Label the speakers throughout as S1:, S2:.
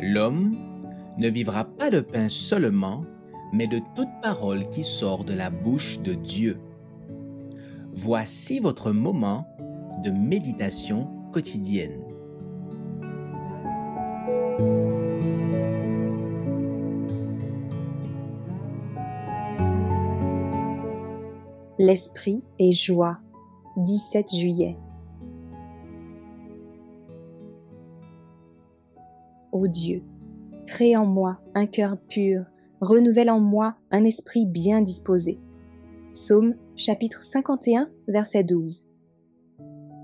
S1: L'homme ne vivra pas de pain seulement, mais de toute parole qui sort de la bouche de Dieu. Voici votre moment de méditation quotidienne.
S2: L'esprit est joie, 17 juillet. Ô Dieu, crée en moi un cœur pur, renouvelle en moi un esprit bien disposé. Psaume chapitre 51, verset 12.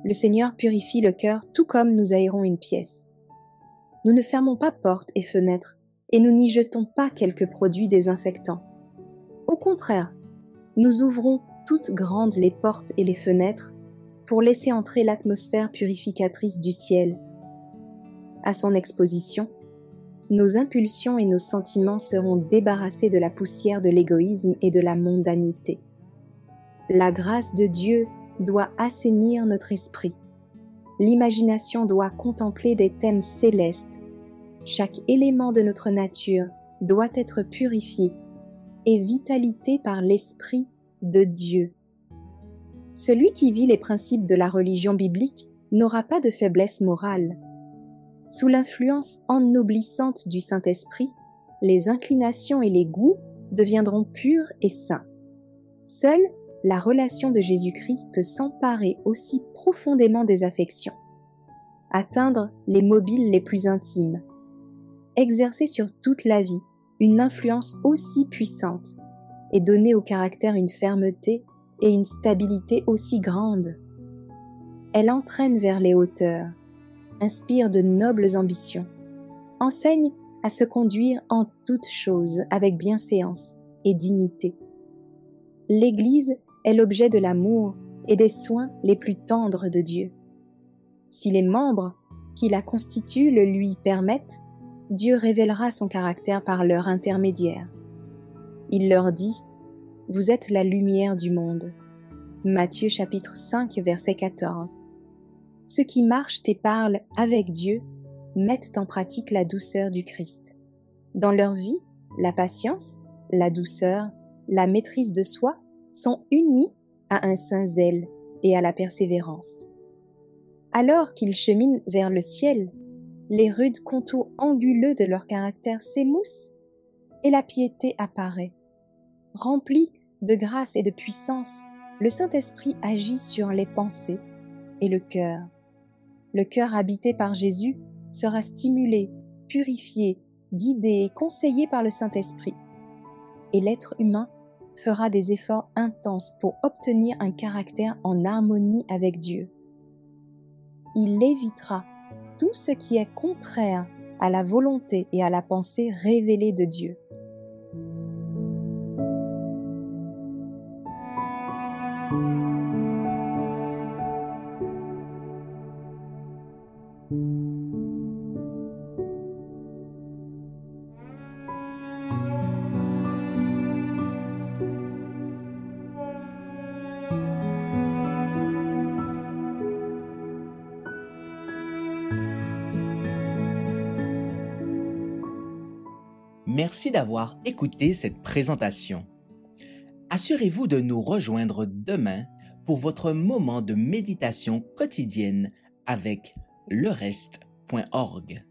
S2: Le Seigneur purifie le cœur tout comme nous aérons une pièce. Nous ne fermons pas portes et fenêtres et nous n'y jetons pas quelques produits désinfectants. Au contraire, nous ouvrons toutes grandes les portes et les fenêtres pour laisser entrer l'atmosphère purificatrice du ciel. À son exposition, nos impulsions et nos sentiments seront débarrassés de la poussière de l'égoïsme et de la mondanité. La grâce de Dieu doit assainir notre esprit. L'imagination doit contempler des thèmes célestes. Chaque élément de notre nature doit être purifié et vitalité par l'Esprit de Dieu. Celui qui vit les principes de la religion biblique n'aura pas de faiblesse morale. Sous l'influence ennoblissante du Saint-Esprit, les inclinations et les goûts deviendront purs et saints. Seule la relation de Jésus-Christ peut s'emparer aussi profondément des affections, atteindre les mobiles les plus intimes, exercer sur toute la vie une influence aussi puissante et donner au caractère une fermeté et une stabilité aussi grandes. Elle entraîne vers les hauteurs, inspire de nobles ambitions, enseigne à se conduire en toutes choses avec bienséance et dignité. L'Église est l'objet de l'amour et des soins les plus tendres de Dieu. Si les membres qui la constituent le lui permettent, Dieu révélera son caractère par leur intermédiaire. Il leur dit « Vous êtes la lumière du monde ». Matthieu chapitre 5, verset 14. Ceux qui marchent et parlent avec Dieu mettent en pratique la douceur du Christ. Dans leur vie, la patience, la douceur, la maîtrise de soi sont unis à un saint zèle et à la persévérance. Alors qu'ils cheminent vers le ciel, les rudes contours anguleux de leur caractère s'émoussent et la piété apparaît. Rempli de grâce et de puissance, le Saint-Esprit agit sur les pensées et le cœur. Le cœur habité par Jésus sera stimulé, purifié, guidé et conseillé par le Saint-Esprit. Et l'être humain fera des efforts intenses pour obtenir un caractère en harmonie avec Dieu. Il évitera tout ce qui est contraire à la volonté et à la pensée révélée de Dieu.
S1: Merci d'avoir écouté cette présentation. Assurez-vous de nous rejoindre demain pour votre moment de méditation quotidienne avec lereste.org.